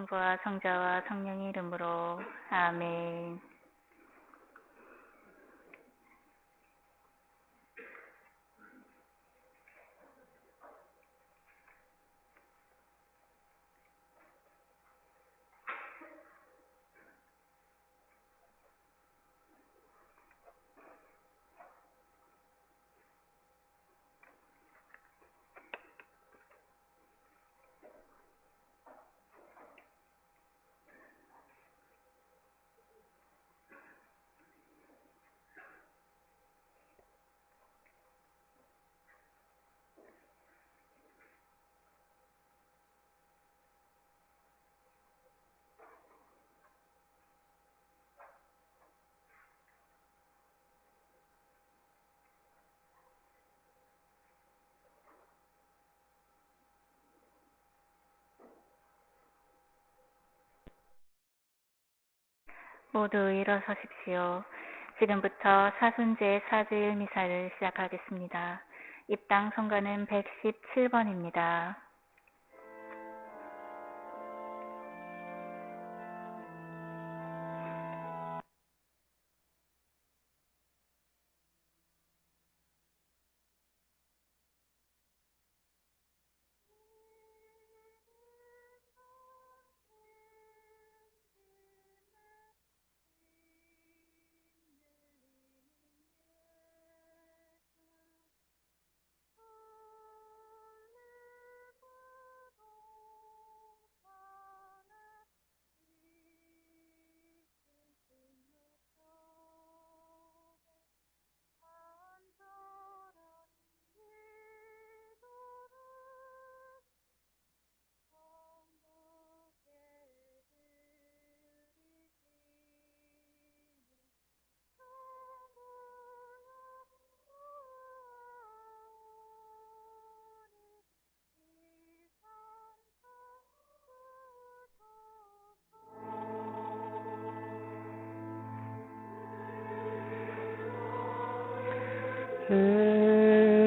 성부와 성자와 성령의 이름으로 아멘. 모두 일어서십시오. 지금부터 사순제 사주일 미사를 시작하겠습니다. 입당 성가는 117번입니다.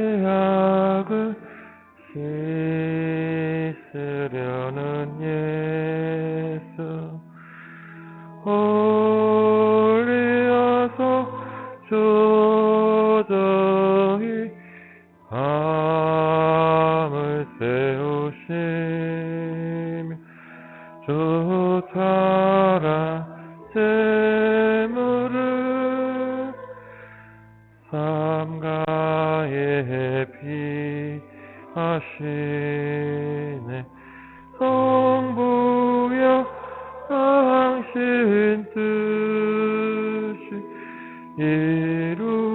죄악을 씻으려는 예수 올리어서 조저히 밤을 세우시며 좋다라 재물을 삼가에 피하시네 성부여 당신 뜻이 이루어지이다.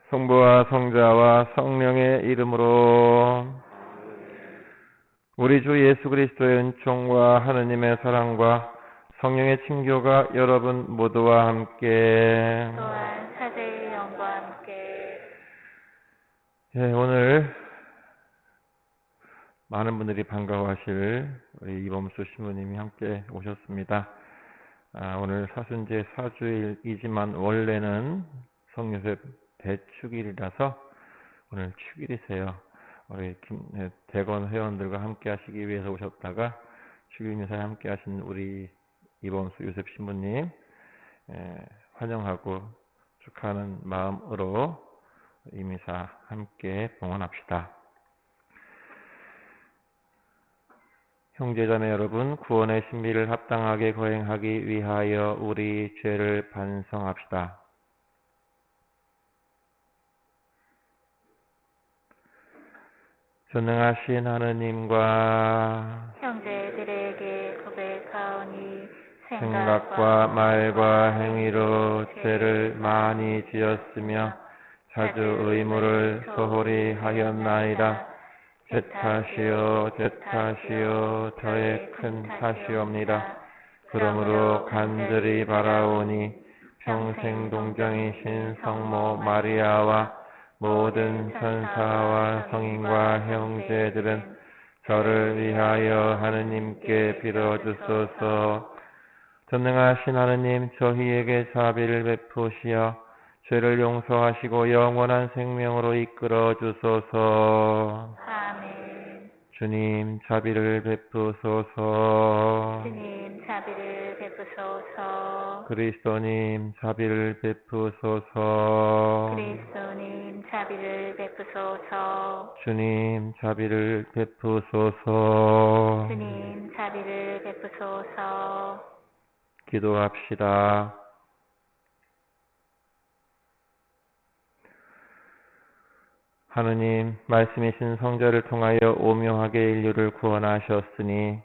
성부와 성자와 성령의 이름으로 우리 주 예수 그리스도의 은총과 하느님의 사랑과 성령의 친교가 여러분 모두와 함께 또한 사제의 영과 함께 오늘 많은 분들이 반가워하실 우리 이범수 신부님이 함께 오셨습니다. 오늘 사순제 사주일이지만 원래는 성요셉 대축일이라서 오늘 축일이세요. 우리 대건 회원들과 함께 하시기 위해서 오셨다가 축일 미사에 함께 하신 우리 이범수 요셉 신부님 환영하고 축하하는 마음으로 이 미사 함께 봉헌합시다. 형제자매 여러분, 구원의 신비를 합당하게 거행하기 위하여 우리 죄를 반성합시다. 전능하신 하느님과 형제들에게 고백하오니 생각과 말과 행위로 죄를 많이 지었으며 자주 의무를 소홀히 하였나이다. 제 탓이요 저의 큰 탓이옵니다. 그러므로 간절히 바라오니 평생 동정이신 성모 마리아와 모든 천사와 성인과 형제들은 저를 위하여 하느님께 빌어주소서. 전능하신 하느님, 저희에게 자비를 베푸시어 죄를 용서하시고 영원한 생명으로 이끌어 주소서. 아멘. 주님 자비를 베푸소서. 주님 자비를 베푸소서. 그리스도님 자비를 베푸소서. 그리스도님 자비를 베푸소서. 주님 자비를 베푸소서. 주님 자비를 베푸소서. 기도합시다. 하느님, 말씀이신 성자를 통하여 오묘하게 인류를 구원하셨으니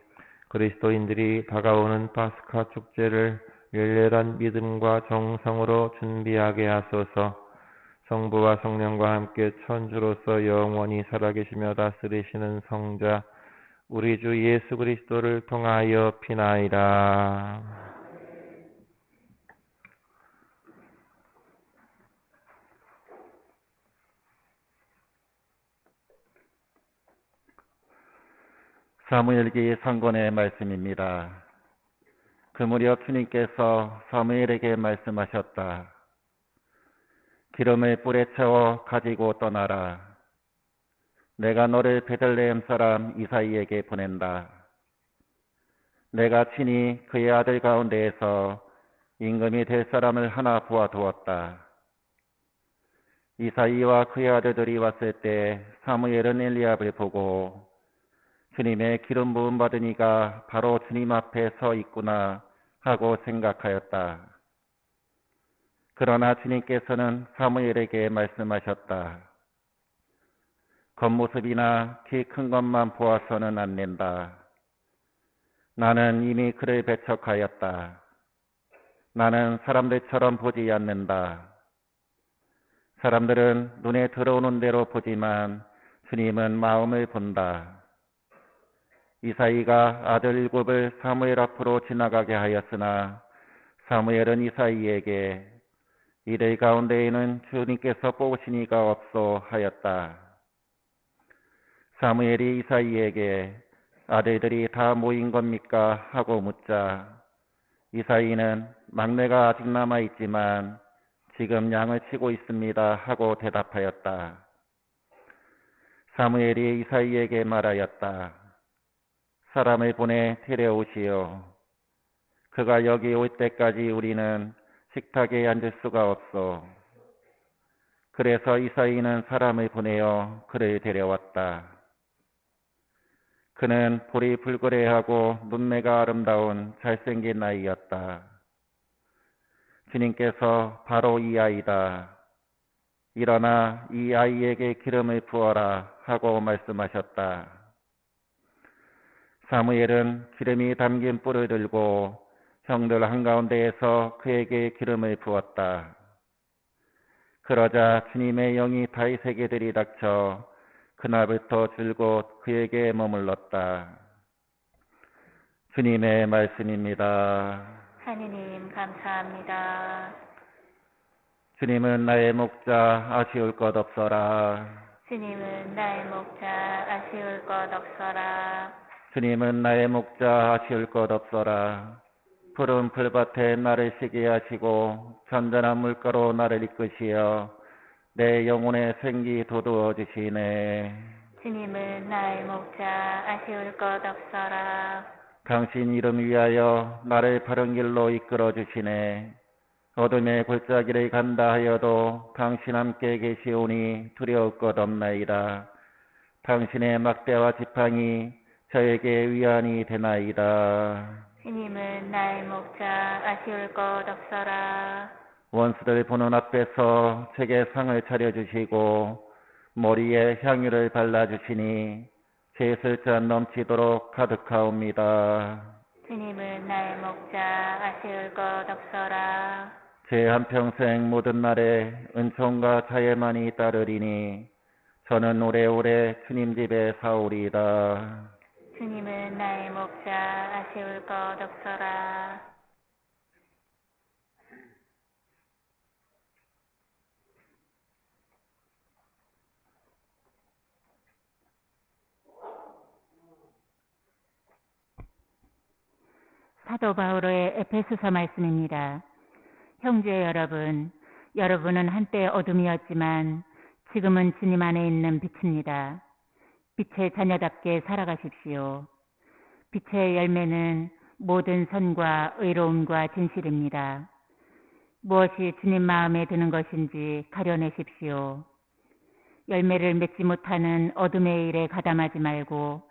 그리스도인들이 다가오는 파스카 축제를 열렬한 믿음과 정성으로 준비하게 하소서. 성부와 성령과 함께 천주로서 영원히 살아계시며 다스리시는 성자 우리 주 예수 그리스도를 통하여 피나이다. 사무엘기 상권의 말씀입니다. 그 무렵 주님께서 사무엘에게 말씀하셨다. 기름을 뿔에 채워 가지고 떠나라. 내가 너를 베들레헴 사람 이사이에게 보낸다. 내가 친히 그의 아들 가운데에서 임금이 될 사람을 하나 부어두었다. 이사이와 그의 아들들이 왔을 때 사무엘은 엘리압을 보고 주님의 기름 부음 받은 이가 바로 주님 앞에 서 있구나 하고 생각하였다. 그러나 주님께서는 사무엘에게 말씀하셨다. 겉모습이나 키 큰 것만 보아서는 안 된다. 나는 이미 그를 배척하였다. 나는 사람들처럼 보지 않는다. 사람들은 눈에 들어오는 대로 보지만 주님은 마음을 본다. 이사이가 아들 7을 사무엘 앞으로 지나가게 하였으나 사무엘은 이사이에게 이들 가운데에는 주님께서 뽑으신 이가 없소 하였다. 사무엘이 이사이에게 아들들이 다 모인 겁니까? 하고 묻자 이사이는 막내가 아직 남아있지만 지금 양을 치고 있습니다 하고 대답하였다. 사무엘이 이사이에게 말하였다. 사람을 보내 데려오시오. 그가 여기 올 때까지 우리는 식탁에 앉을 수가 없소. 그래서 이사이는 사람을 보내어 그를 데려왔다. 그는 볼이 불그레하고 눈매가 아름다운 잘생긴 아이였다. 주님께서 바로 이 아이다. 일어나 이 아이에게 기름을 부어라 하고 말씀하셨다. 사무엘은 기름이 담긴 뿔을 들고 형들 한가운데에서 그에게 기름을 부었다. 그러자 주님의 영이 다윗에게 들이닥쳐 그날부터 줄곧 그에게 머물렀다. 주님의 말씀입니다. 하느님 감사합니다. 주님은 나의 목자 아쉬울 것 없어라. 주님은 나의 목자 아쉬울 것 없어라. 주님은 나의 목자 아쉬울 것 없어라. 푸른 풀밭에 나를 쉬게 하시고 잔잔한 물가로 나를 이끄시어 내 영혼의 생기 돋우어 주시네. 주님은 나의 목자 아쉬울 것 없어라. 당신 이름 위하여 나를 바른 길로 이끌어 주시네. 어둠의 골짜기를 간다 하여도 당신 함께 계시오니 두려울 것 없나이다. 당신의 막대와 지팡이 저에게 위안이 되나이다. 주님은 나의 목자 아쉬울 것 없어라. 원수들 보는 앞에서 제게 상을 차려주시고 머리에 향유를 발라주시니 제 술잔 넘치도록 가득하옵니다. 주님은 나의 목자 아쉬울 것 없어라. 제 한평생 모든 날에 은총과 자애만이 따르리니 저는 오래오래 주님 집에 사오리이다. 주님은 나의 목자 아쉬울 것 없어라. 사도 바울의 에페소서 말씀입니다. 형제 여러분, 여러분은 한때 어둠이었지만 지금은 주님 안에 있는 빛입니다. 빛의 자녀답게 살아가십시오. 빛의 열매는 모든 선과 의로움과 진실입니다. 무엇이 주님 마음에 드는 것인지 가려내십시오. 열매를 맺지 못하는 어둠의 일에 가담하지 말고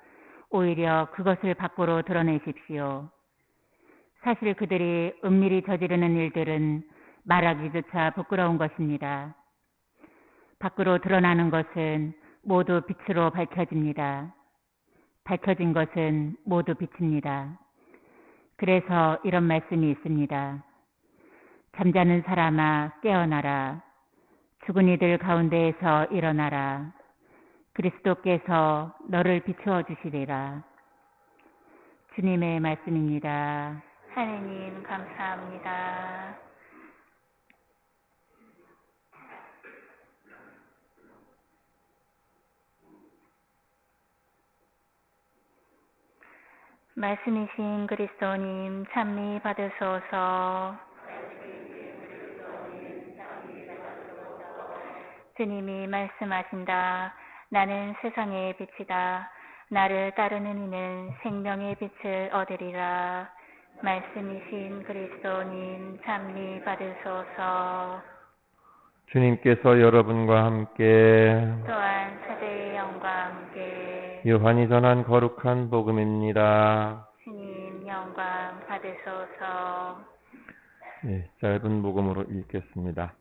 오히려 그것을 밖으로 드러내십시오. 사실 그들이 은밀히 저지르는 일들은 말하기조차 부끄러운 것입니다. 밖으로 드러나는 것은 모두 빛으로 밝혀집니다. 밝혀진 것은 모두 빛입니다. 그래서 이런 말씀이 있습니다. 잠자는 사람아 깨어나라. 죽은 이들 가운데에서 일어나라. 그리스도께서 너를 비추어 주시리라. 주님의 말씀입니다. 하느님 감사합니다. 말씀이신 그리스도님 찬미 받으소서. 주님이 말씀하신다. 나는 세상의 빛이다. 나를 따르는 이는 생명의 빛을 얻으리라. 말씀이신 그리스도님 찬미 받으소서. 주님께서 여러분과 함께 또한 세대의 영과 함께 요한이 전한 거룩한 복음입니다. 주님 영광 받으소서. 네, 짧은 복음으로 읽겠습니다.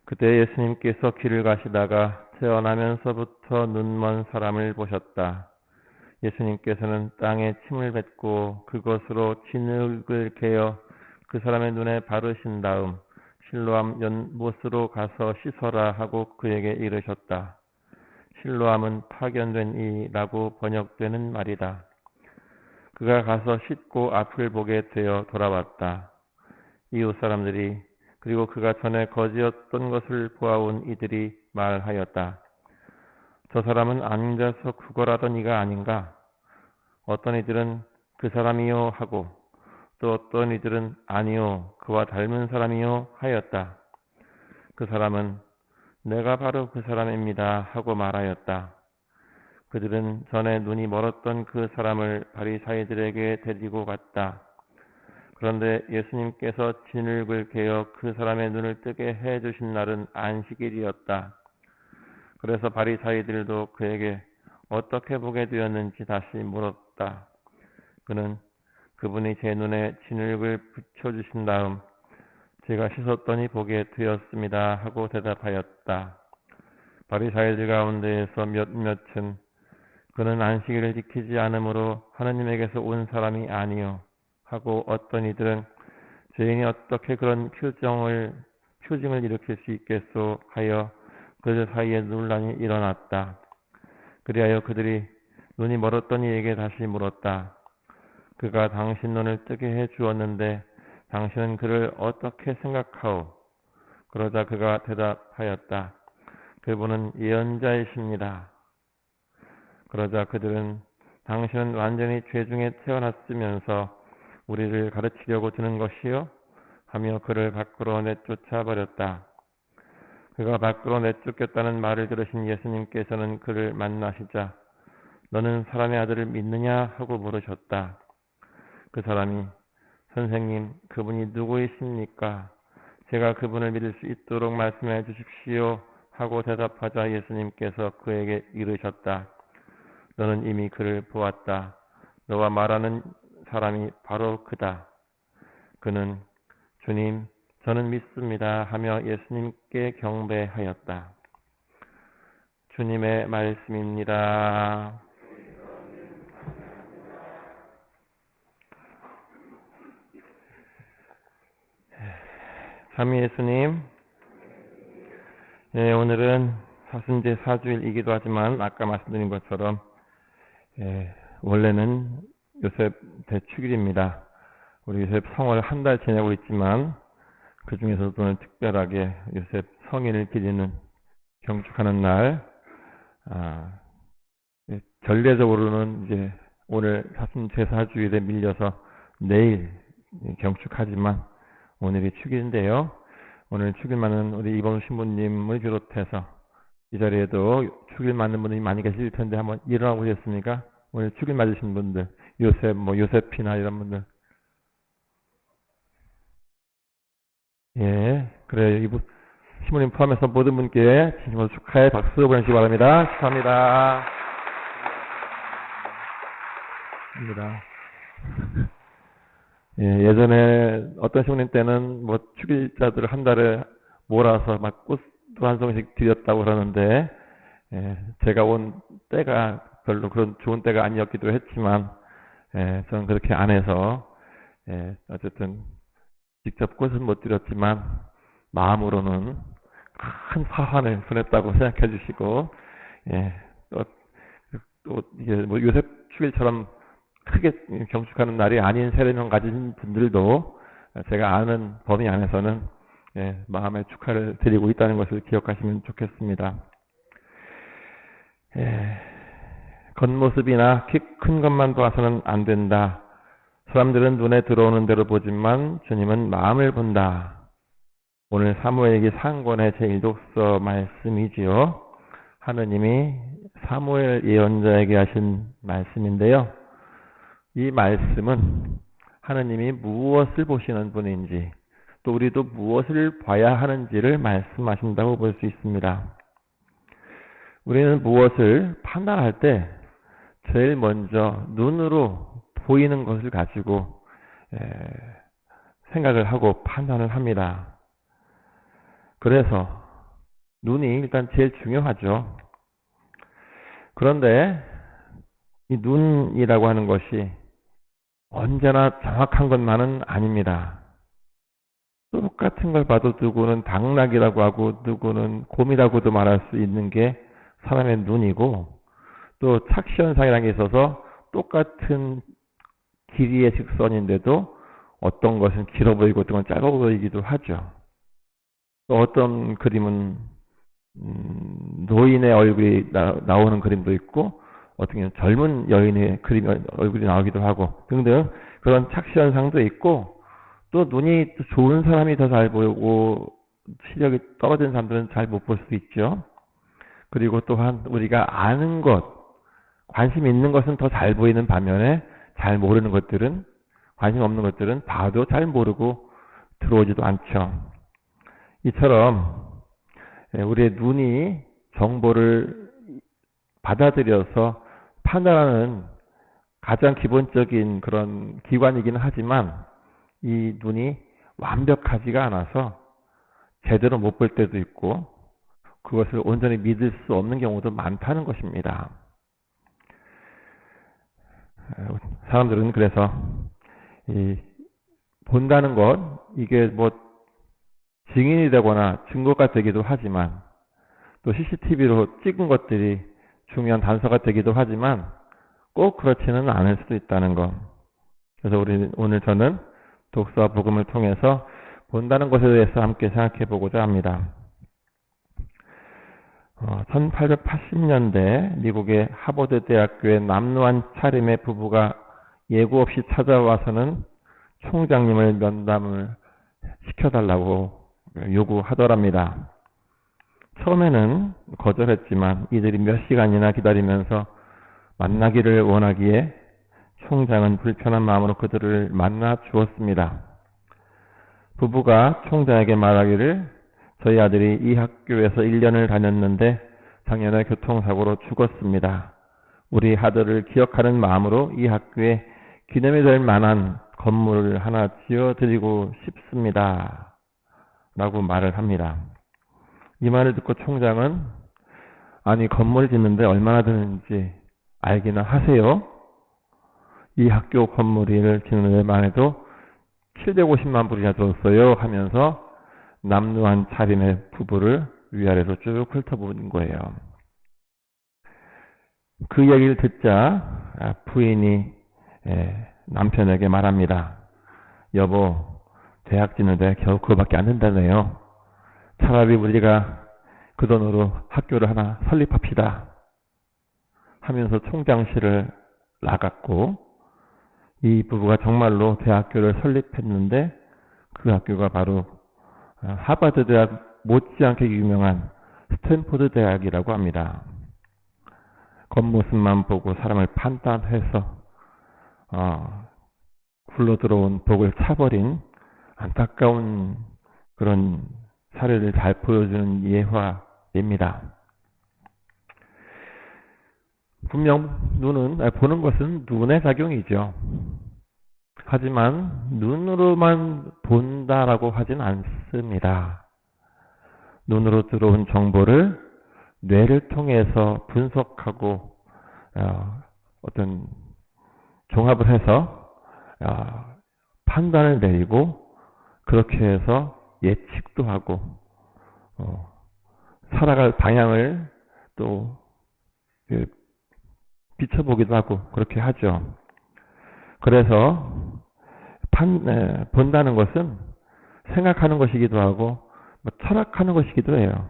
그때 예수님께서 길을 가시다가 태어나면서부터 눈먼 사람을 보셨다. 예수님께서는 땅에 침을 뱉고 그것으로 진흙을 개어 그 사람의 눈에 바르신 다음 실로암 연못으로 가서 씻어라 하고 그에게 이르셨다. 실로암은 파견된 이라고 번역되는 말이다. 그가 가서 씻고 앞을 보게 되어 돌아왔다. 이웃 사람들이 그리고 그가 전에 거지였던 것을 보아온 이들이 말하였다. 저 사람은 앉아서 구걸하던 이가 아닌가? 어떤 이들은 그 사람이요 하고 또 어떤 이들은 아니요 그와 닮은 사람이요 하였다. 그 사람은 내가 바로 그 사람입니다 하고 말하였다. 그들은 전에 눈이 멀었던 그 사람을 바리사이들에게 데리고 갔다. 그런데 예수님께서 진흙을 개어 그 사람의 눈을 뜨게 해주신 날은 안식일이었다. 그래서 바리사이들도 그에게 어떻게 보게 되었는지 다시 물었다. 그는 그분이 제 눈에 진흙을 붙여주신 다음 제가 씻었더니 보게 되었습니다 하고 대답하였다. 바리사이들 가운데에서 몇몇은 그는 안식일을 지키지 않으므로 하느님에게서 온 사람이 아니요 하고 어떤 이들은 죄인이 어떻게 그런 표징을 일으킬 수 있겠소 하여 그들 사이에 논란이 일어났다. 그리하여 그들이 눈이 멀었던 이에게 다시 물었다. 그가 당신 눈을 뜨게 해 주었는데 당신은 그를 어떻게 생각하오? 그러자 그가 대답하였다. 그분은 예언자이십니다. 그러자 그들은 당신은 완전히 죄 중에 태어났으면서 우리를 가르치려고 드는 것이요? 하며 그를 밖으로 내쫓아 버렸다. 그가 밖으로 내쫓겼다는 말을 들으신 예수님께서는 그를 만나시자 너는 사람의 아들을 믿느냐 하고 물으셨다. 그 사람이 선생님 그분이 누구이십니까? 제가 그분을 믿을 수 있도록 말씀해 주십시오 하고 대답하자 예수님께서 그에게 이르셨다. 너는 이미 그를 보았다. 너와 말하는 사람이 바로 그다. 그는 주님 저는 믿습니다 하며 예수님께 경배하였다. 주님의 말씀입니다. 삼위 예수님, 오늘은 사순제 사주일이기도 하지만 아까 말씀드린 것처럼 원래는 요셉 대축일입니다. 우리 요셉 성을 한 달 지내고 있지만 그 중에서도 오늘 특별하게 요셉 성인을 기리는 경축하는 날. 전례적으로는 이제 오늘 사순제 사주일에 밀려서 내일 경축하지만 오늘이 축일인데요. 오늘 축일 많은 우리 이범수 신부님을 비롯해서 이 자리에도 축일 맞는 분이 많이 계실 텐데 한번 일어나 보셨습니까? 오늘 축일 맞으신 분들, 요셉이나 이런 분들. 예, 그래 이분 신부님 포함해서 모든 분께 진심으로 축하의 박수 보내주시기 바랍니다. 축하합니다. 입니다. 예, 예전에 어떤 신부님 때는 뭐 축일자들을 한 달에 몰아서 막 꽃도 한 송이씩 드렸다고 그러는데, 예, 제가 온 때가 별로 그런 좋은 때가 아니었기도 했지만, 예, 저는 그렇게 안 해서, 예, 어쨌든 직접 꽃은 못 드렸지만 마음으로는 큰 사환을 보냈다고 생각해 주시고, 예, 또 이게 뭐 요셉 축일처럼 크게 경축하는 날이 아닌 세례명 가진 분들도 제가 아는 범위 안에서는, 예, 마음의 축하를 드리고 있다는 것을 기억하시면 좋겠습니다. 예, 겉모습이나 키 큰 것만 봐서는 안 된다. 사람들은 눈에 들어오는 대로 보지만 주님은 마음을 본다. 오늘 사무엘기 상권의 제1독서 말씀이지요. 하느님이 사무엘 예언자에게 하신 말씀인데요. 이 말씀은 하느님이 무엇을 보시는 분인지, 또 우리도 무엇을 봐야 하는지를 말씀하신다고 볼 수 있습니다. 우리는 무엇을 판단할 때 제일 먼저 눈으로 보이는 것을 가지고 생각을 하고 판단을 합니다. 그래서 눈이 일단 제일 중요하죠. 그런데 이 눈이라고 하는 것이 언제나 정확한 것만은 아닙니다. 똑같은 걸 봐도 누구는 당락이라고 하고 누구는 곰이라고도 말할 수 있는 게 사람의 눈이고, 또 착시현상이라는 게 있어서 똑같은 길이의 직선인데도 어떤 것은 길어 보이고 어떤 건 짧아 보이기도 하죠. 또 어떤 그림은 노인의 얼굴이 나오는 그림도 있고, 어떤 경우는 젊은 여인의 얼굴이 나오기도 하고 등등 그런 착시현상도 있고, 또 눈이 좋은 사람이 더 잘 보이고 시력이 떨어진 사람들은 잘 못 볼 수 있죠. 그리고 또한 우리가 아는 것, 관심 있는 것은 더 잘 보이는 반면에 잘 모르는 것들은, 관심 없는 것들은 봐도 잘 모르고 들어오지도 않죠. 이처럼 우리의 눈이 정보를 받아들여서 판단하는 가장 기본적인 그런 기관이기는 하지만, 이 눈이 완벽하지가 않아서 제대로 못 볼 때도 있고 그것을 온전히 믿을 수 없는 경우도 많다는 것입니다. 사람들은 그래서 본다는 것, 이게 뭐 증인이 되거나 증거가 되기도 하지만, 또 CCTV로 찍은 것들이 중요한 단서가 되기도 하지만 꼭 그렇지는 않을 수도 있다는 것. 그래서 오늘 저는 독서와 복음을 통해서 본다는 것에 대해서 함께 생각해 보고자 합니다. 1880년대 미국의 하버드 대학교의 남루한 차림의 부부가 예고 없이 찾아와서는 총장님을 면담을 시켜달라고 요구하더랍니다. 처음에는 거절했지만 이들이 몇 시간이나 기다리면서 만나기를 원하기에 총장은 불편한 마음으로 그들을 만나 주었습니다. 부부가 총장에게 말하기를, 저희 아들이 이 학교에서 1년을 다녔는데 작년에 교통사고로 죽었습니다. 우리 아들을 기억하는 마음으로 이 학교에 기념이 될 만한 건물을 하나 지어드리고 싶습니다. 라고 말을 합니다. 이 말을 듣고 총장은, 아니 건물 짓는데 얼마나 드는지 알기나 하세요? 이 학교 건물을 짓는 데만 해도 750만 불이나 들었어요 하면서 남루한 차림의 부부를 위아래로 쭉 훑어본 거예요. 그 얘기를 듣자 부인이 남편에게 말합니다. 여보, 대학 짓는데 겨우 그거밖에 안 된다네요. 차라리 우리가 그 돈으로 학교를 하나 설립합시다 하면서 총장실을 나갔고, 이 부부가 정말로 대학교를 설립했는데 그 학교가 바로 하버드 대학 못지않게 유명한 스탠포드 대학이라고 합니다. 겉모습만 보고 사람을 판단해서 굴러들어온 복을 차버린 안타까운 그런 사례를 잘 보여주는 예화입니다. 분명 보는 것은 눈의 작용이죠. 하지만 눈으로만 본다라고 하진 않습니다. 눈으로 들어온 정보를 뇌를 통해서 분석하고 어떤 종합을 해서 판단을 내리고 그렇게 해서 예측도 하고 살아갈 방향을 또 비춰보기도 하고 그렇게 하죠. 그래서 본다는 것은 생각하는 것이기도 하고 철학하는 것이기도 해요.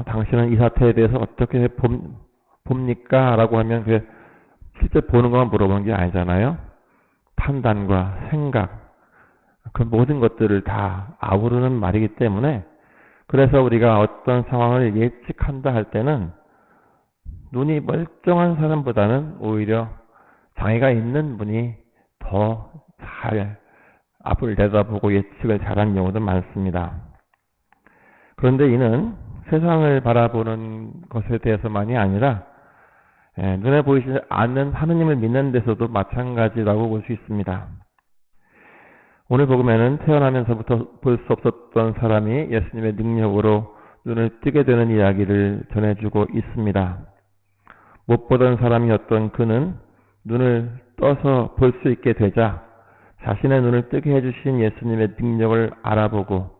당신은 이 사태에 대해서 어떻게 봅니까? 라고 하면 그게 실제 보는 것만 물어보는 게 아니잖아요. 판단과 생각, 그 모든 것들을 다 아우르는 말이기 때문에 그래서 우리가 어떤 상황을 예측한다 할 때는 눈이 멀쩡한 사람보다는 오히려 장애가 있는 분이 더 잘 앞을 내다보고 예측을 잘하는 경우도 많습니다. 그런데 이는 세상을 바라보는 것에 대해서만이 아니라 눈에 보이지 않는 하느님을 믿는 데서도 마찬가지라고 볼 수 있습니다. 오늘 복음에는 태어나면서부터 볼 수 없었던 사람이 예수님의 능력으로 눈을 뜨게 되는 이야기를 전해주고 있습니다. 못 보던 사람이었던 그는 눈을 떠서 볼 수 있게 되자 자신의 눈을 뜨게 해주신 예수님의 능력을 알아보고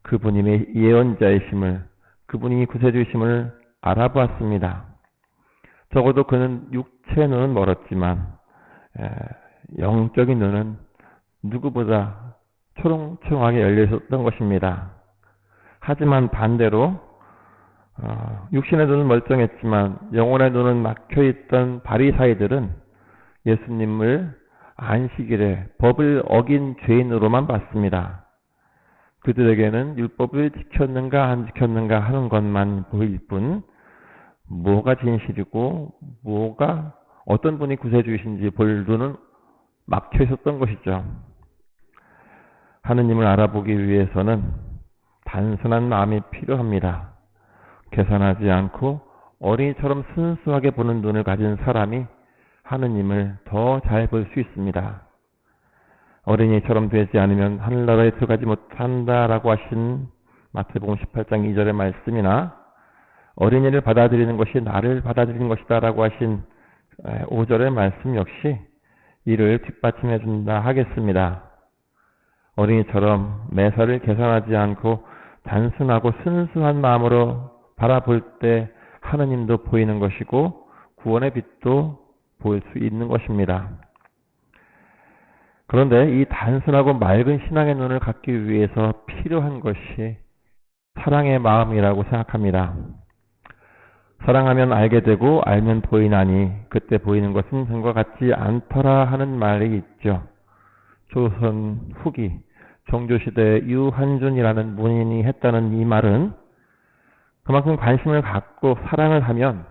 그분이 예언자이심을, 그분이 구세주이심을 알아보았습니다. 적어도 그는 육체의 눈은 멀었지만 영적인 눈은 누구보다 초롱초롱하게 열려 있었던 것입니다. 하지만 반대로 육신의 눈은 멀쩡했지만 영혼의 눈은 막혀있던 바리사이들은 예수님을 안식일에 법을 어긴 죄인으로만 봤습니다. 그들에게는 율법을 지켰는가 안 지켰는가 하는 것만 보일 뿐 뭐가 진실이고 뭐가 어떤 분이 구세주이신지 볼 눈은 막혀 있었던 것이죠. 하느님을 알아보기 위해서는 단순한 마음이 필요합니다. 계산하지 않고 어린이처럼 순수하게 보는 눈을 가진 사람이 하느님을 더 잘 볼 수 있습니다. 어린이처럼 되지 않으면 하늘나라에 들어가지 못한다라고 하신 마태복음 18장 2절의 말씀이나 어린이를 받아들이는 것이 나를 받아들이는 것이다 라고 하신 5절의 말씀 역시 이를 뒷받침해 준다 하겠습니다. 어린이처럼 매사를 계산하지 않고 단순하고 순수한 마음으로 바라볼 때 하느님도 보이는 것이고 구원의 빛도 보일 수 있는 것입니다. 그런데 이 단순하고 맑은 신앙의 눈을 갖기 위해서 필요한 것이 사랑의 마음이라고 생각합니다. 사랑하면 알게 되고 알면 보이나니 그때 보이는 것은 전과 같지 않더라 하는 말이 있죠. 조선 후기 정조시대 유한준이라는 문인이 했다는 이 말은 그만큼 관심을 갖고 사랑을 하면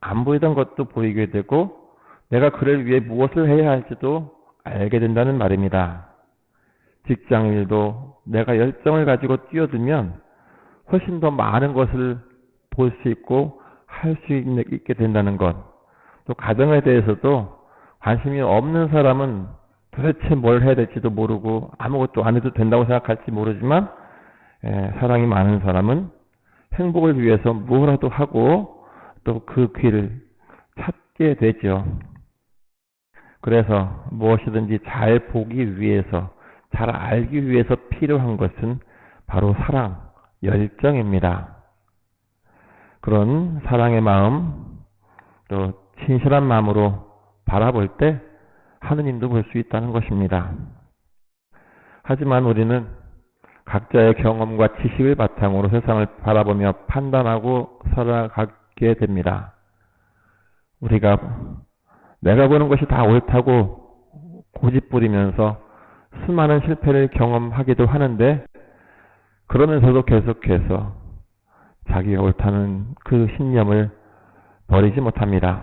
안 보이던 것도 보이게 되고 내가 그를 위해 무엇을 해야 할지도 알게 된다는 말입니다. 직장일도 내가 열정을 가지고 뛰어들면 훨씬 더 많은 것을 볼 수 있고 할 수 있게 된다는 것. 또 가정에 대해서도 관심이 없는 사람은 도대체 뭘 해야 될지도 모르고 아무것도 안 해도 된다고 생각할지 모르지만 사랑이 많은 사람은 행복을 위해서 뭐라도 하고 또 그 길을 찾게 되죠. 그래서 무엇이든지 잘 보기 위해서, 잘 알기 위해서 필요한 것은 바로 사랑, 열정입니다. 그런 사랑의 마음, 또 진실한 마음으로 바라볼 때 하느님도 볼 수 있다는 것입니다. 하지만 우리는 각자의 경험과 지식을 바탕으로 세상을 바라보며 판단하고 살아가게 됩니다. 우리가 내가 보는 것이 다 옳다고 고집부리면서 수많은 실패를 경험하기도 하는데 그러면서도 계속해서 자기가 옳다는 그 신념을 버리지 못합니다.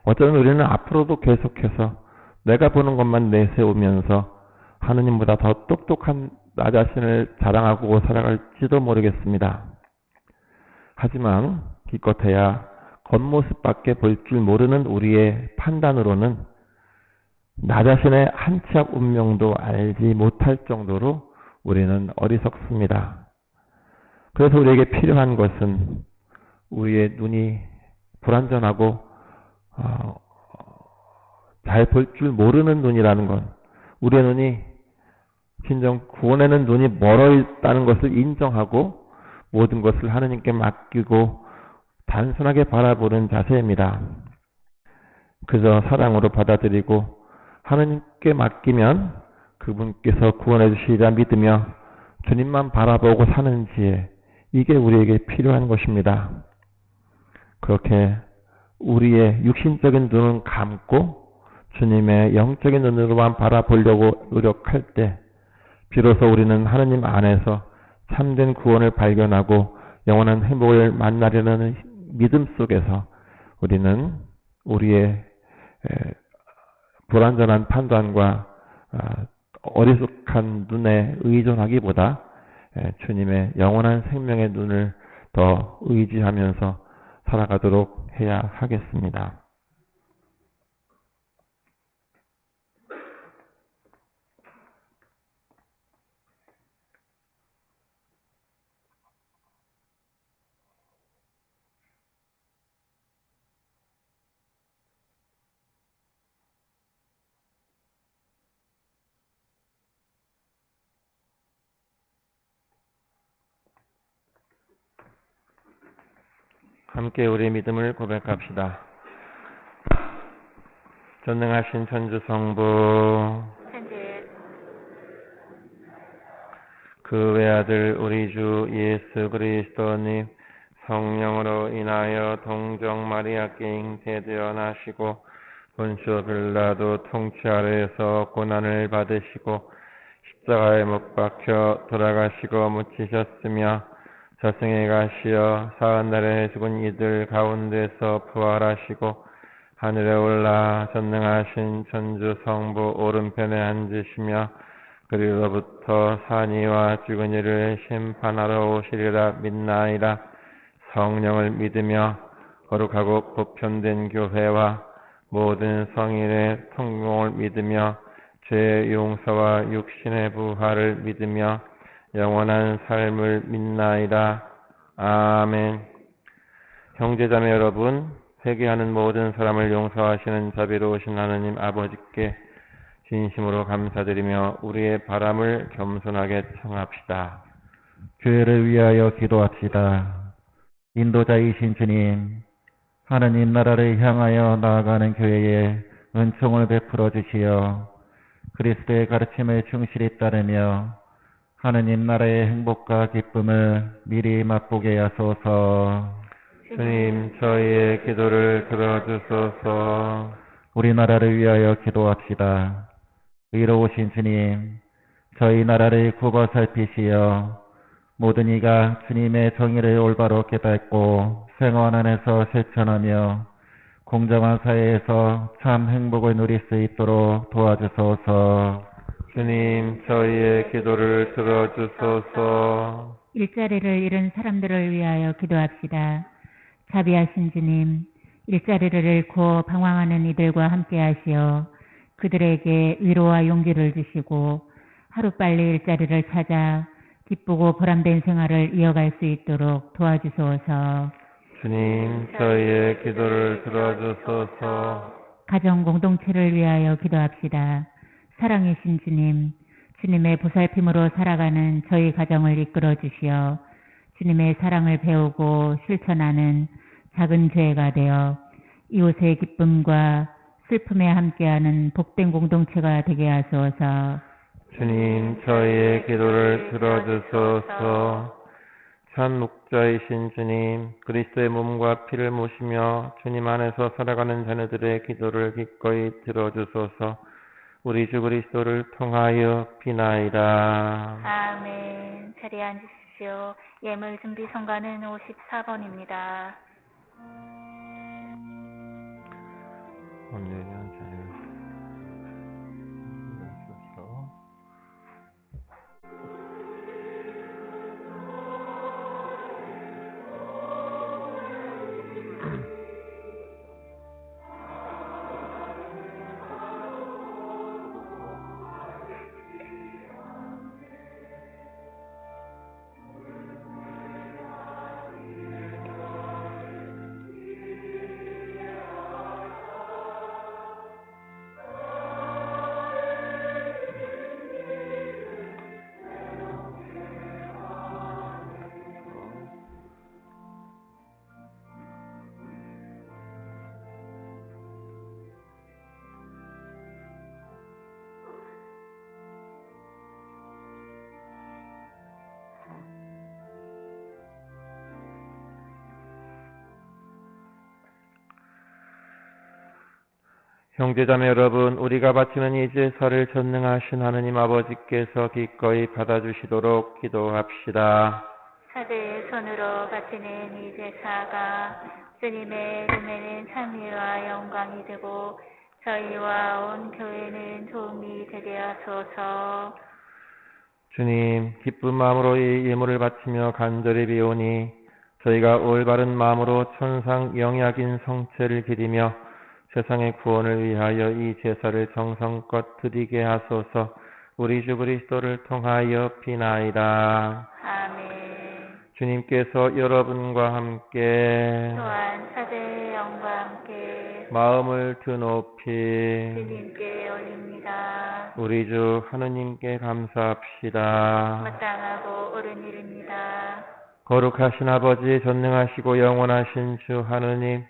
어쩌면 우리는 앞으로도 계속해서 내가 보는 것만 내세우면서 하느님보다 더 똑똑한 나 자신을 자랑하고 살아갈지도 모르겠습니다. 하지만 기껏해야 겉모습밖에 볼 줄 모르는 우리의 판단으로는 나 자신의 한 치 앞 운명도 알지 못할 정도로 우리는 어리석습니다. 그래서 우리에게 필요한 것은 우리의 눈이 불완전하고 잘 볼 줄 모르는 눈이라는 것, 우리의 눈이 진정 구원에는 눈이 멀어 있다는 것을 인정하고 모든 것을 하느님께 맡기고 단순하게 바라보는 자세입니다. 그저 사랑으로 받아들이고 하느님께 맡기면 그분께서 구원해 주시리라 믿으며 주님만 바라보고 사는 지혜, 이게 우리에게 필요한 것입니다. 그렇게 우리의 육신적인 눈은 감고 주님의 영적인 눈으로만 바라보려고 노력할 때 비로소 우리는 하느님 안에서 참된 구원을 발견하고 영원한 행복을 만나려는 믿음 속에서 우리는 우리의 불완전한 판단과 어리숙한 눈에 의존하기보다 주님의 영원한 생명의 눈을 더 의지하면서 살아가도록 해야 하겠습니다. 함께 우리의 믿음을 고백합시다. 전능하신 천주 성부, 천지 그 외아들 우리 주 예수 그리스도님 성령으로 인하여 동정 마리아께 잉태되어 나시고 본시오 빌라도 통치 아래에서 고난을 받으시고 십자가에 못 박혀 돌아가시고 묻히셨으며 저승에 가시어 사흘날에 죽은 이들 가운데서 부활하시고 하늘에 올라 전능하신 천주 성부 오른편에 앉으시며 그리로부터 산이와 죽은 이를 심판하러 오시리라 믿나이다. 성령을 믿으며 거룩하고 보편된 교회와 모든 성인의 통용을 믿으며 죄의 용서와 육신의 부활을 믿으며 영원한 삶을 믿나이다. 아멘. 형제자매 여러분, 회개하는 모든 사람을 용서하시는 자비로우신 하느님 아버지께 진심으로 감사드리며 우리의 바람을 겸손하게 청합시다. 교회를 위하여 기도합시다. 인도자이신 주님, 하느님 나라를 향하여 나아가는 교회에 은총을 베풀어 주시어 그리스도의 가르침을 충실히 따르며 하느님 나라의 행복과 기쁨을 미리 맛보게 하소서. 주님, 저희의 기도를 들어주소서. 우리나라를 위하여 기도합시다. 의로우신 주님, 저희 나라를 굽어 살피시어 모든 이가 주님의 정의를 올바로 깨닫고 생활 안에서 실천하며 공정한 사회에서 참 행복을 누릴 수 있도록 도와주소서. 주님, 저희의 기도를 들어주소서. 일자리를 잃은 사람들을 위하여 기도합시다. 자비하신 주님, 일자리를 잃고 방황하는 이들과 함께 하시어 그들에게 위로와 용기를 주시고 하루빨리 일자리를 찾아 기쁘고 보람된 생활을 이어갈 수 있도록 도와주소서. 주님, 저희의 기도를 들어주소서. 가정 공동체를 위하여 기도합시다. 사랑이신 주님, 주님의 보살핌으로 살아가는 저희 가정을 이끌어 주시어 주님의 사랑을 배우고 실천하는 작은 교회가 되어 이웃의 기쁨과 슬픔에 함께하는 복된 공동체가 되게 하소서. 주님, 저희의 기도를 들어주소서. 참 목자이신 주님, 그리스도의 몸과 피를 모시며 주님 안에서 살아가는 자녀들의 기도를 기꺼이 들어주소서. 우리 주 그리스도를 통하여 비나이다. 아멘. 자리에 앉으십시오. 예물 준비 성가는 54번입니다. 언제냐 자녀 주셔서 형제자매 여러분, 우리가 바치는 이 제사를 전능하신 하느님 아버지께서 기꺼이 받아주시도록 기도합시다. 사제의 손으로 바치는 이 제사가 주님의 눈에는 찬미와 영광이 되고 저희와 온 교회는 도움이 되게 하소서. 주님, 기쁜 마음으로 이 예물을 바치며 간절히 비오니 저희가 올바른 마음으로 천상 영약인 성체를 기리며 세상의 구원을 위하여 이 제사를 정성껏 드리게 하소서. 우리 주 그리스도를 통하여 비나이다. 아멘. 주님께서 여러분과 함께 또한 사제의 영과 함께 마음을 드높이 주님께 올립니다. 우리 주 하느님께 감사합시다. 마땅하고 옳은 일입니다. 거룩하신 아버지, 전능하시고 영원하신 주 하느님,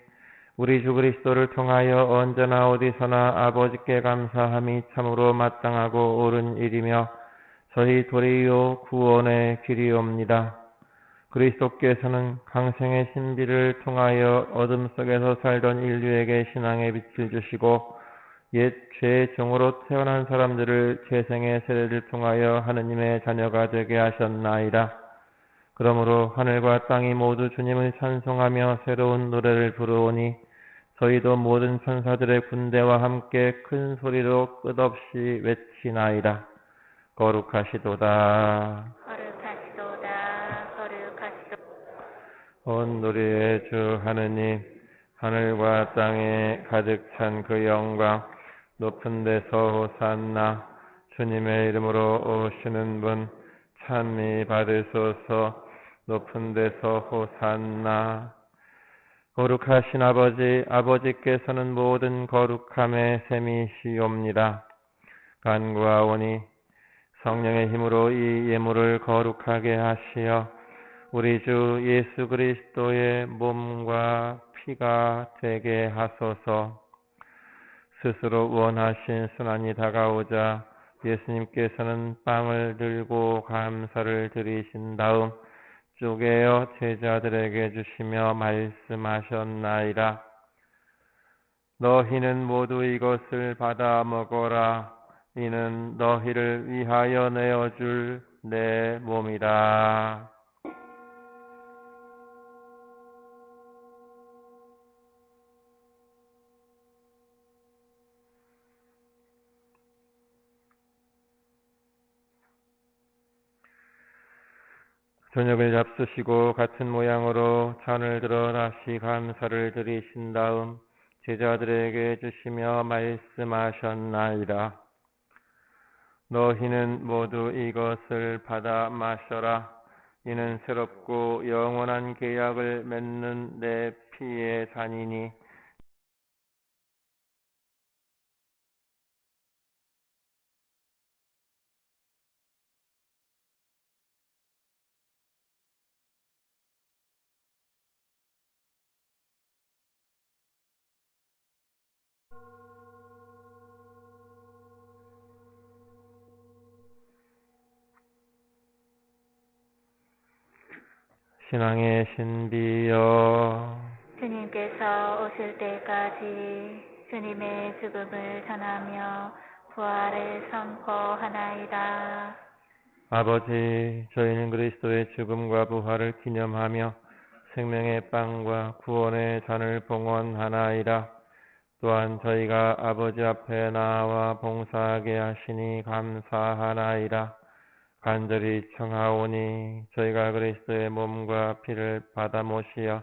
우리 주 그리스도를 통하여 언제나 어디서나 아버지께 감사함이 참으로 마땅하고 옳은 일이며 저희 도리요 구원의 길이옵니다. 그리스도께서는 강생의 신비를 통하여 어둠 속에서 살던 인류에게 신앙의 빛을 주시고 옛 죄의 종으로 태어난 사람들을 재생의 세례를 통하여 하느님의 자녀가 되게 하셨나이다. 그러므로 하늘과 땅이 모두 주님을 찬송하며 새로운 노래를 부르오니 저희도 모든 천사들의 군대와 함께 큰 소리로 끝없이 외치나이다. 거룩하시도다. 거룩하시도다. 거룩하시도다. 온 우리의 주 하느님, 하늘과 땅에 가득 찬 그 영광, 높은 데서 호산나, 주님의 이름으로 오시는 분 찬미 받으소서. 높은 데서 호산나. 거룩하신 아버지, 아버지께서는 모든 거룩함의 셈이시옵니다. 간구하오니 성령의 힘으로 이 예물을 거룩하게 하시어 우리 주 예수 그리스도의 몸과 피가 되게 하소서. 스스로 원하신 순환이 다가오자 예수님께서는 빵을 들고 감사를 드리신 다음 쪼개어 제자들에게 주시며 말씀하셨나이다. 너희는 모두 이것을 받아 먹어라. 이는 너희를 위하여 내어줄 내 몸이다. 저녁을 잡수시고 같은 모양으로 잔을 들어 다시 감사를 드리신 다음 제자들에게 주시며 말씀하셨나이다. 너희는 모두 이것을 받아 마셔라. 이는 새롭고 영원한 계약을 맺는 내 피의 잔이니 신앙의 신비여, 주님께서 오실 때까지 주님의 죽음을 전하며 부활을 선포하나이다. 아버지, 저희는 그리스도의 죽음과 부활을 기념하며 생명의 빵과 구원의 잔을 봉헌하나이다. 또한 저희가 아버지 앞에 나와 봉사하게 하시니 감사하나이다. 간절히 청하오니 저희가 그리스도의 몸과 피를 받아 모시어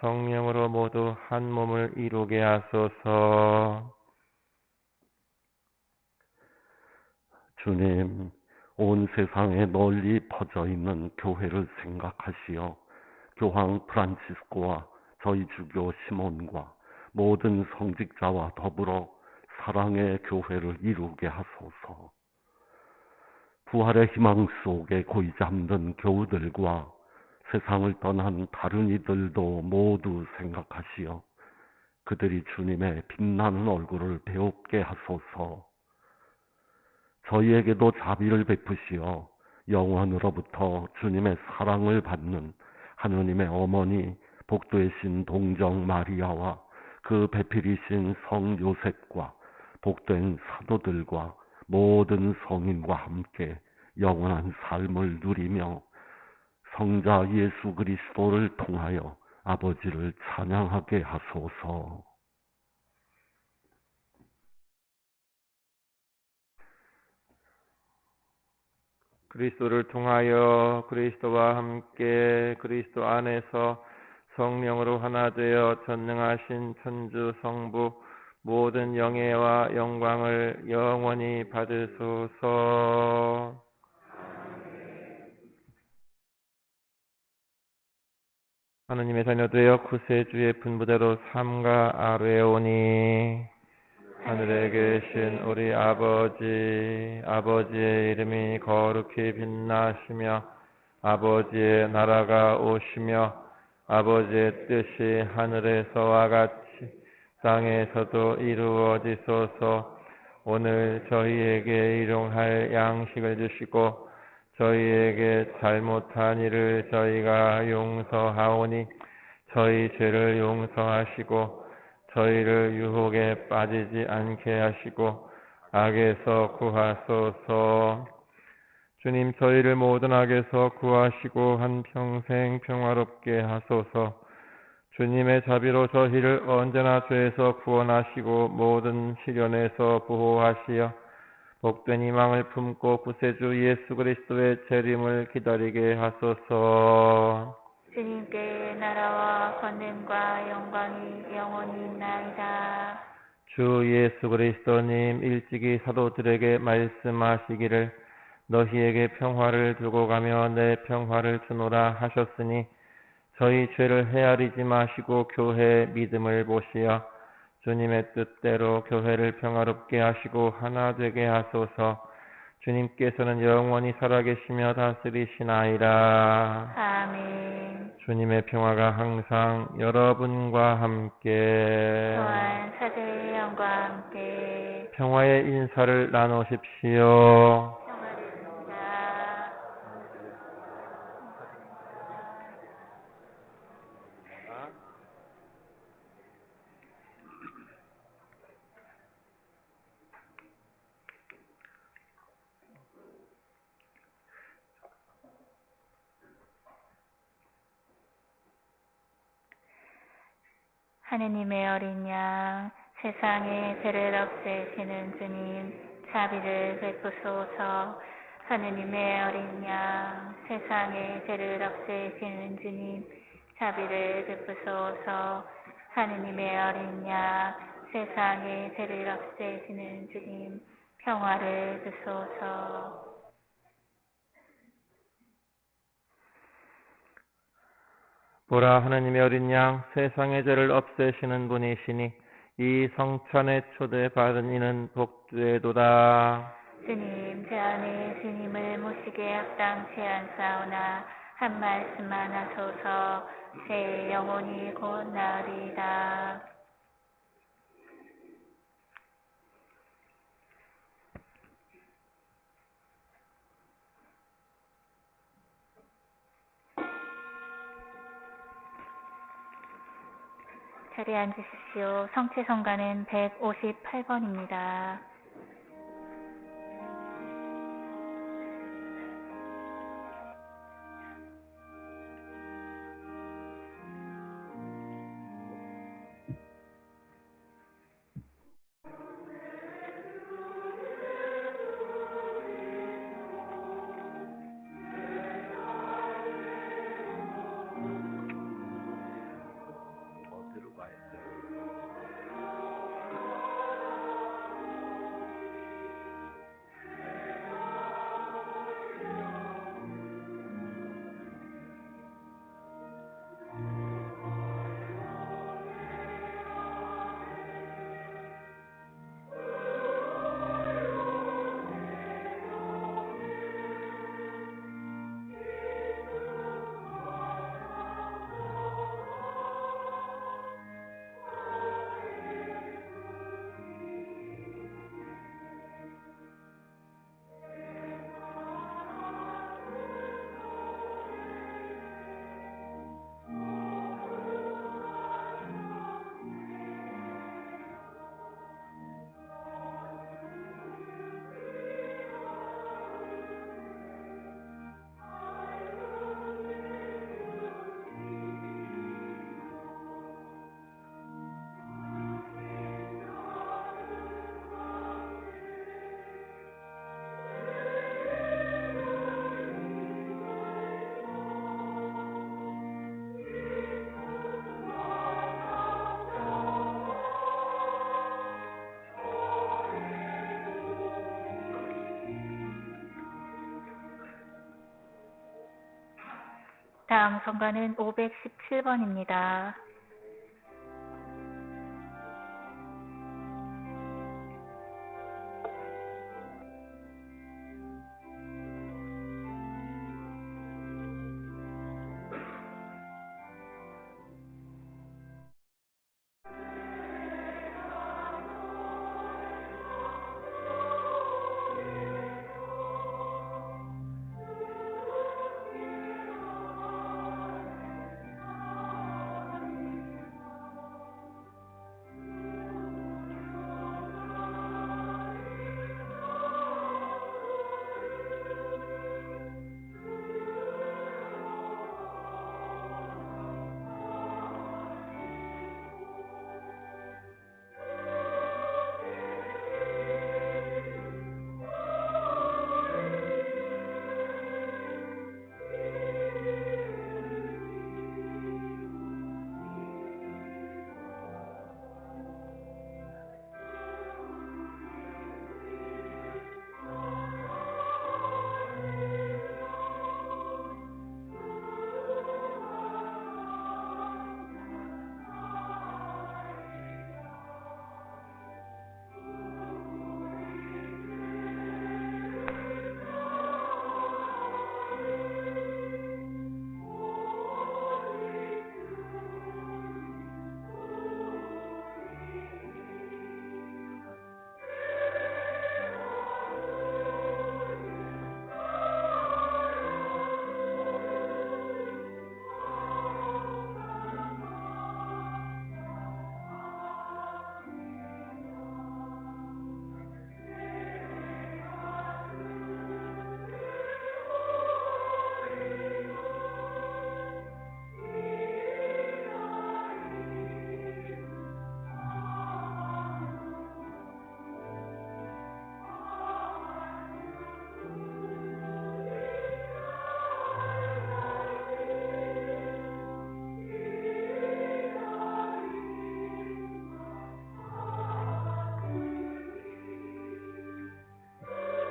성령으로 모두 한 몸을 이루게 하소서. 주님, 온 세상에 널리 퍼져 있는 교회를 생각하시어 교황 프란치스코와 저희 주교 시몬과 모든 성직자와 더불어 사랑의 교회를 이루게 하소서. 부활의 희망 속에 고이 잠든 교우들과 세상을 떠난 다른 이들도 모두 생각하시어 그들이 주님의 빛나는 얼굴을 배웁게 하소서. 저희에게도 자비를 베푸시어 영원으로부터 주님의 사랑을 받는 하느님의 어머니 복되신 동정 마리아와 그 배필이신 성 요셉과 복된 사도들과 모든 성인과 함께 영원한 삶을 누리며 성자 예수 그리스도를 통하여 아버지를 찬양하게 하소서. 그리스도를 통하여 그리스도와 함께 그리스도 안에서 성령으로 하나 되어 전능하신 천주 성부 모든 영예와 영광을 영원히 받으소서. 하느님의 자녀되어 구세주의 분부대로 삼가 아뢰오니 하늘에 계신 우리 아버지의 이름이 거룩히 빛나시며 아버지의 나라가 오시며 아버지의 뜻이 하늘에서와 같이 땅에서도 이루어지소서. 오늘 저희에게 일용할 양식을 주시고 저희에게 잘못한 일을 저희가 용서하오니 저희 죄를 용서하시고 저희를 유혹에 빠지지 않게 하시고 악에서 구하소서. 주님, 저희를 모든 악에서 구하시고 한평생 평화롭게 하소서. 주님의 자비로 저희를 언제나 죄에서 구원하시고 모든 시련에서 보호하시어 복된 희망을 품고 구세주 예수 그리스도의 재림을 기다리게 하소서. 주님께 나라와 권능과 영광이 영원히 있나이다. 주 예수 그리스도님 일찍이 사도들에게 말씀하시기를 너희에게 평화를 두고 가며 내 평화를 주노라 하셨으니 저희 죄를 헤아리지 마시고 교회의 믿음을 보시어 주님의 뜻대로 교회를 평화롭게 하시고 하나 되게 하소서. 주님께서는 영원히 살아계시며 다스리시나이다. 아멘. 주님의 평화가 항상 여러분과 함께 또한 사제의 영과 함께 평화의 인사를 나누십시오. 평화롭습니다. 하느님의 어린 양, 세상의 죄를 없애시는 주님, 자비를 베푸소서. 하느님의 어린 양, 세상의 죄를 없애시는 주님, 자비를 베푸소서. 하느님의 어린 양, 세상의 죄를 없애시는 주님, 평화를 주소서. 보라, 하느님의 어린 양, 세상의 죄를 없애시는 분이시니 이 성찬에 초대받은 이는 복되도다. 주님, 제 안에 주님을 모시게 합당치 않사오나 한 말씀만 하소서. 제 영혼이 곧 나으리이다. 자리에 앉으십시오. 성취성가는 158번입니다. 다음 성가는 517번입니다.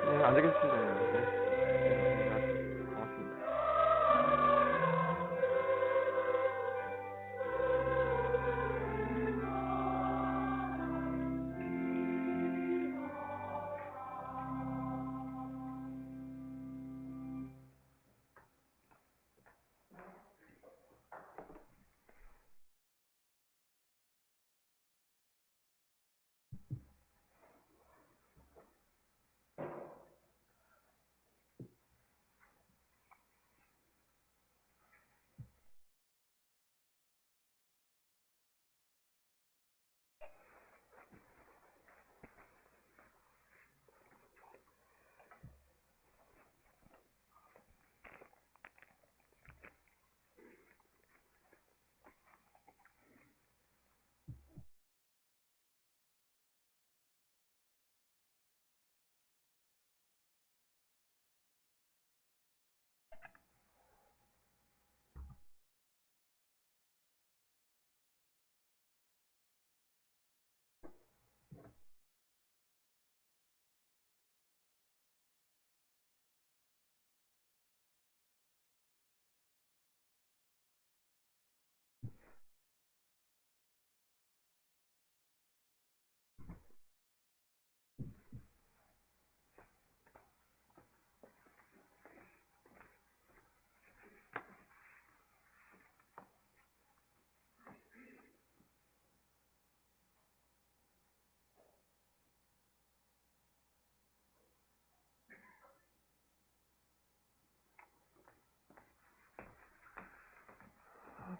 네, 앉아 계시면 돼요. 네. 고맙습니다.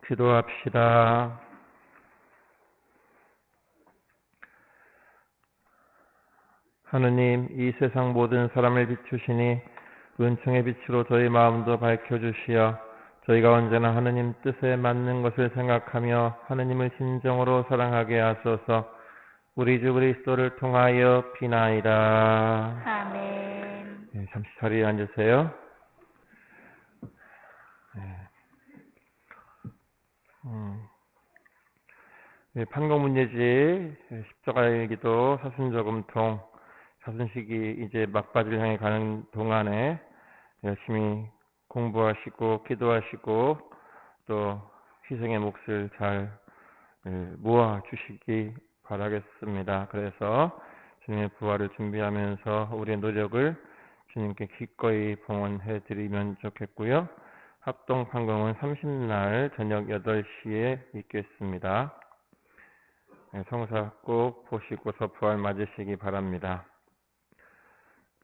기도합시다. 하느님, 이 세상 모든 사람을 비추시니 은총의 빛으로 저희 마음도 밝혀주시어 저희가 언제나 하느님 뜻에 맞는 것을 생각하며 하느님을 진정으로 사랑하게 하소서. 우리 주 그리스도를 통하여 비나이다. 아멘. 네, 잠시 자리에 앉으세요. 네, 판거문예지, 십자가의 기도, 사순저금통, 사순식이 이제 막바지를 향해 가는 동안에 열심히 공부하시고 기도하시고 또 희생의 몫을 잘 모아 주시기 바라겠습니다. 그래서 주님의 부활을 준비하면서 우리의 노력을 주님께 기꺼이 봉헌해 드리면 좋겠고요. 합동 판공은 30날 저녁 8시에 있겠습니다. 성사 꼭 보시고서 부활 맞으시기 바랍니다.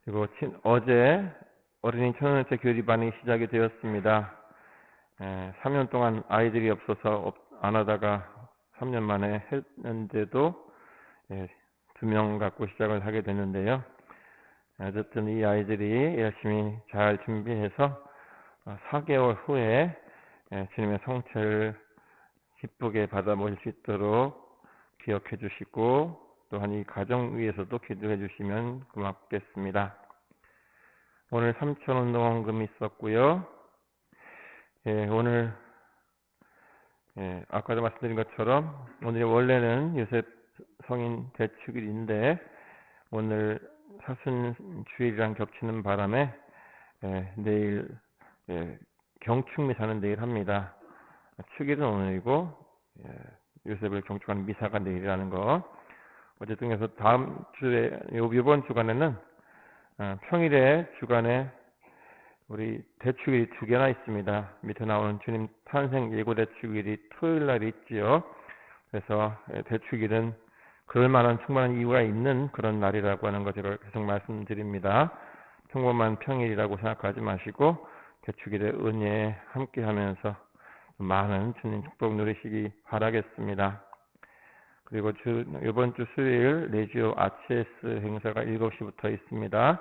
그리고 어제 어린이 천연체 교리반이 시작이 되었습니다. 3년 동안 아이들이 없어서 안 하다가 3년 만에 했는데도 2명 갖고 시작을 하게 됐는데요. 어쨌든 이 아이들이 열심히 잘 준비해서 4개월 후에 주님의 성체를 기쁘게 받아보실 수 있도록 기억해 주시고 또한 이 가정 위해서도 기도해 주시면 고맙겠습니다. 오늘 3,000원 농원금 있었고요. 오늘 아까도 말씀드린 것처럼 오늘 원래는 요셉 성인 대축일인데 오늘 사순주일이랑 겹치는 바람에 내일 경축미사는 내일 합니다. 축일은 오늘이고 요셉을 경축하는 미사가 내일이라는 거. 어쨌든 그래서 다음 주에 이번 주간에는 평일에 주간에 우리 대축일이 2개나 있습니다. 밑에 나오는 주님 탄생 예고 대축일이 토요일 날 있지요. 그래서 대축일은 그럴 만한 충분한 이유가 있는 그런 날이라고 하는 거 제가 계속 말씀드립니다. 평범한 평일이라고 생각하지 마시고 대축일의 은혜에 함께하면서 많은 주님 축복 누리시기 바라겠습니다. 그리고 이번 주 수요일 레지오 아치에스 행사가 7시부터 있습니다.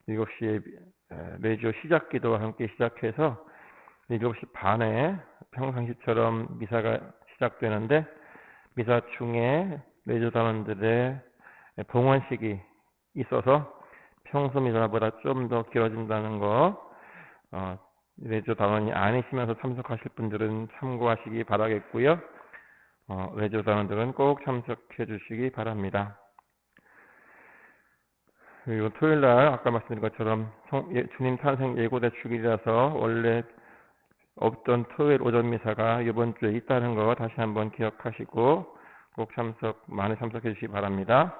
7시에 레지오 시작 기도와 함께 시작해서 7시 반에 평상시처럼 미사가 시작되는데 미사 중에 레지오 단원들의 봉헌식이 있어서 평소 미사보다 좀 더 길어진다는 거 레지오 단원이 아니시면서 참석하실 분들은 참고하시기 바라겠고요. 레지오 단원들은 꼭 참석해 주시기 바랍니다. 그리고 토요일날 아까 말씀드린 것처럼 주님 탄생 예고대 축일이라서 원래 없던 토요일 오전 미사가 이번 주에 있다는 거 다시 한번 기억하시고 꼭 많이 참석해 주시기 바랍니다.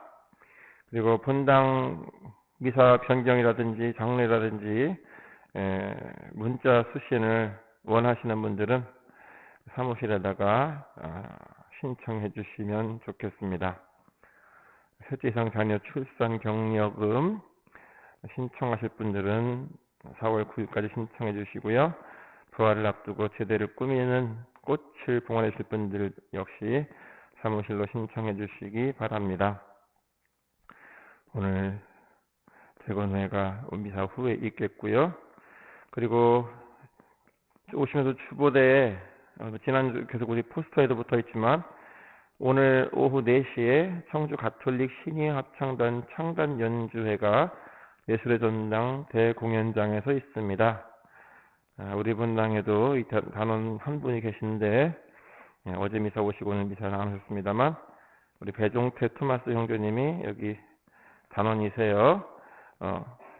그리고 본당 미사 변경이라든지 장례라든지 문자 수신을 원하시는 분들은 사무실에다가 신청해 주시면 좋겠습니다. 셋째 이상 자녀 출산 경력금 신청하실 분들은 4월 9일까지 신청해 주시고요. 부활을 앞두고 제대를 꾸미는 꽃을 봉헌해 주실 분들 역시 사무실로 신청해 주시기 바랍니다. 오늘 대건회가 미사 후에 있겠고요. 그리고 오시면서 주보대에 지난주 계속 우리 포스터에도 붙어 있지만 오늘 오후 4시에 청주 가톨릭 신의 합창단 창단 연주회가 예술의 전당 대공연장에서 있습니다. 우리 분당에도 이 단원 한 분이 계신데 어제 미사 오시고 오늘 미사를 안 하셨습니다만 우리 배종태 토마스 형제님이 여기 단원이세요.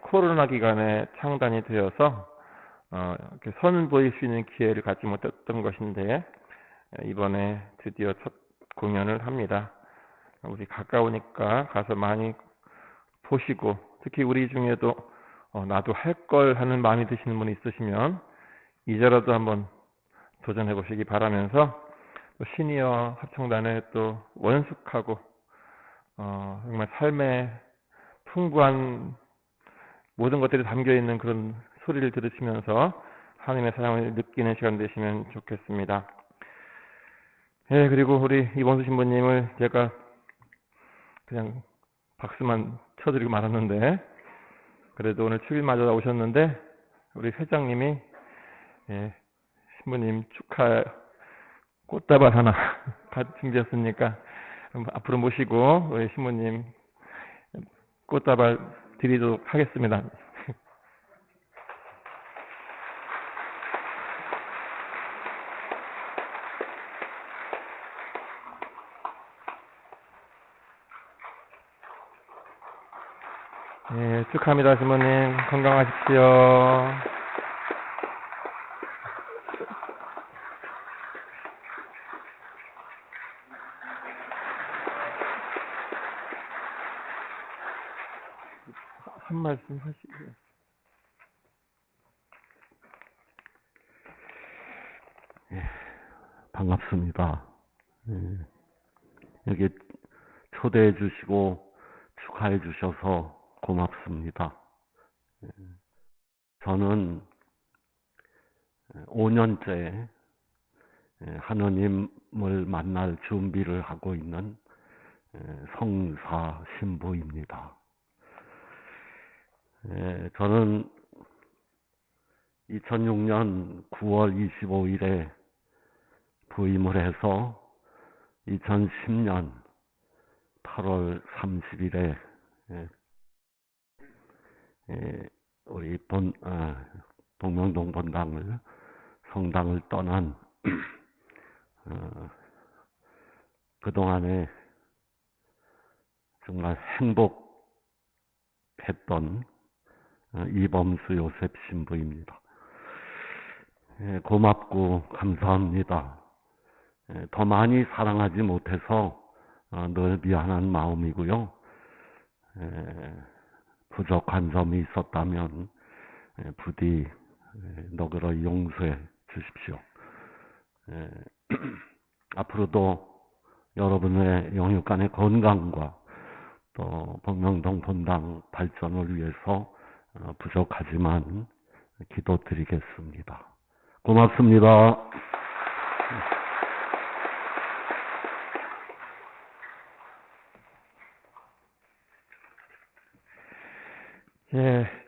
코로나 기간에 창단이 되어서 이렇게 선보일 수 있는 기회를 갖지 못했던 것인데 이번에 드디어 첫 공연을 합니다. 우리 가까우니까 가서 많이 보시고 특히 우리 중에도 나도 할 걸 하는 마음이 드시는 분이 있으시면 이제라도 한번 도전해 보시기 바라면서 또 시니어 합창단에 또 원숙하고 정말 삶의 풍부한 모든 것들이 담겨 있는 그런 소리를 들으시면서 하나님의 사랑을 느끼는 시간 되시면 좋겠습니다. 그리고 우리 이범수 신부님을 제가 그냥 박수만 쳐드리고 말았는데 그래도 오늘 축일마저 오셨는데 우리 회장님이 신부님 축하 꽃다발 하나 준비했으니까 앞으로 모시고 우리 신부님 꽃다발 드리도록 하겠습니다. 축하합니다, 신부님. 건강하십시오. 한 말씀 하시고요. 반갑습니다. 여기 초대해 주시고 축하해 주셔서 고맙습니다. 저는 5년째 하느님을 만날 준비를 하고 있는 성사 신부입니다. 저는 2006년 9월 25일에 부임을 해서 2010년 8월 30일에 우리 동명동 본당을 성당을 떠난 그동안에 정말 행복했던 이범수 요셉 신부입니다. 고맙고 감사합니다. 더 많이 사랑하지 못해서 늘 미안한 마음이고요. 부족한 점이 있었다면 부디 너그러이 용서해 주십시오. 앞으로도 여러분의 영육간의 건강과 또 복명동 본당 발전을 위해서 부족하지만 기도드리겠습니다. 고맙습니다.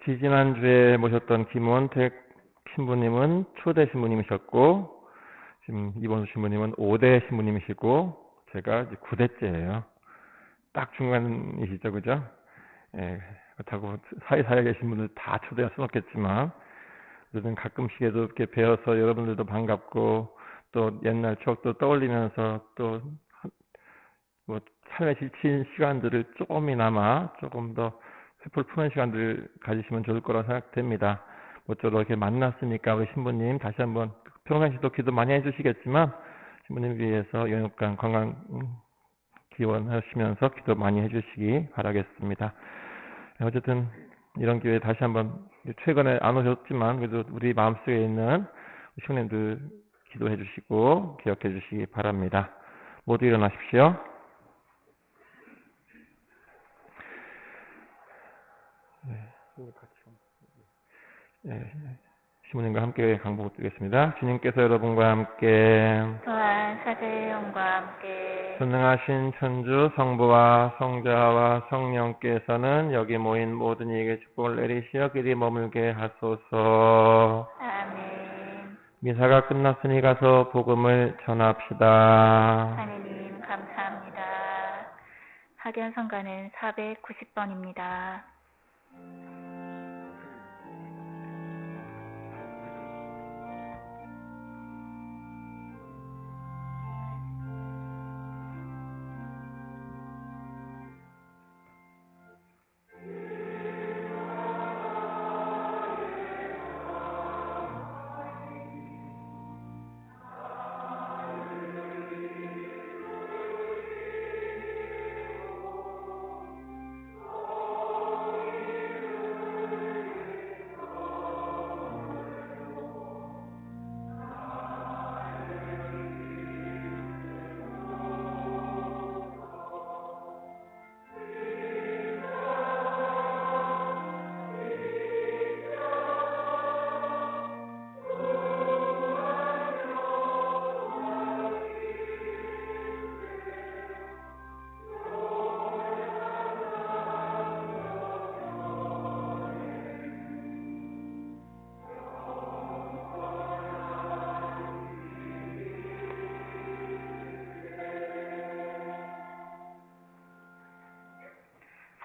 지지난주에 모셨던 김원택 신부님은 초대 신부님이셨고, 지금 이범수 신부님은 5대 신부님이시고, 제가 이제 9대째예요. 딱 중간이시죠, 그죠? 그렇다고 사이사이에 계신 분들 다 초대할 수는 없겠지만, 요즘 가끔씩에도 이렇게 뵈어서 여러분들도 반갑고, 또 옛날 추억도 떠올리면서 또, 뭐, 삶에 지친 시간들을 조금이나마 조금 더 횃불 푸는 시간들 가지시면 좋을 거라고 생각됩니다. 모쪼록 이렇게 만났으니까 우리 신부님 다시 한번 평상시도 기도 많이 해주시겠지만 신부님 위해서 영육간 건강 기원하시면서 기도 많이 해주시기 바라겠습니다. 어쨌든 이런 기회에 다시 한번 최근에 안 오셨지만 그래도 우리 마음속에 있는 신부님들 기도해 주시고 기억해 주시기 바랍니다. 모두 일어나십시오. 신부님과 함께 강복 드리겠습니다. 주님께서 여러분과 함께 또한 사제의 영과 함께 전능하신 천주 성부와 성자와 성령께서는 여기 모인 모든 이에게 축복을 내리시어 그리 머물게 하소서. 아멘. 미사가 끝났으니 가서 복음을 전합시다. 하느님 감사합니다. 학연성가는 490번입니다.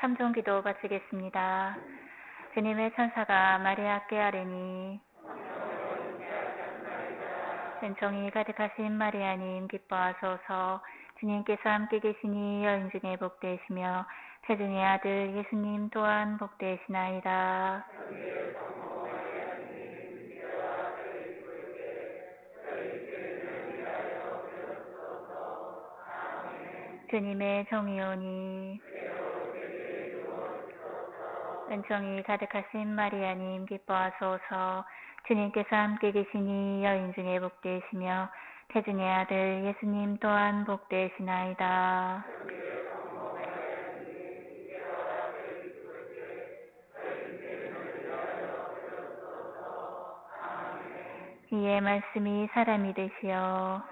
삼종 기도 바치겠습니다. 주님의 천사가 마리아께 아뢰니 은총이 가득하신 마리아님 기뻐하소서. 주님께서 함께 계시니 여인 중에 복되시며 태중의 아들 예수님 또한 복되시나이다. 주님의 종이오니 은총이 가득하신 마리아님 기뻐하소서. 주님께서 함께 계시니 여인 중에 복되시며 태중의 아들 예수님 또한 복되시나이다. 이의 말씀이 사람이 되시어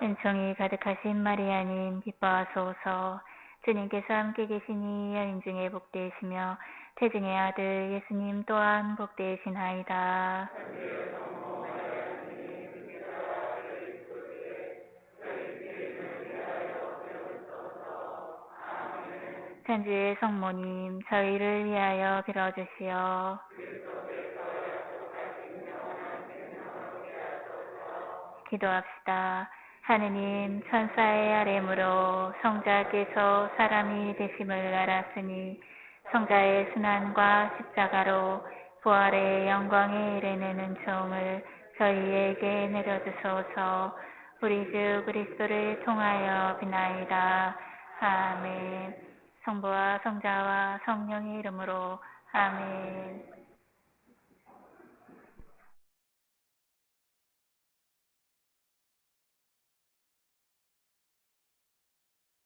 은총이 가득하신 마리아님 기뻐하소서. 주님께서 함께 계시니 여인 중에 복되시며 태중의 아들 예수님 또한 복되시나이다. 천주의 성모님 저희를 위하여 빌어주시오. 기도합시다. 하느님 천사의 아뢰므로 성자께서 사람이 되심을 알았으니 성자의 순환과 십자가로 부활의 영광에 이르는 은총을 저희에게 내려주소서. 우리 주 그리스도를 통하여 비나이다. 아멘. 성부와 성자와 성령의 이름으로 아멘.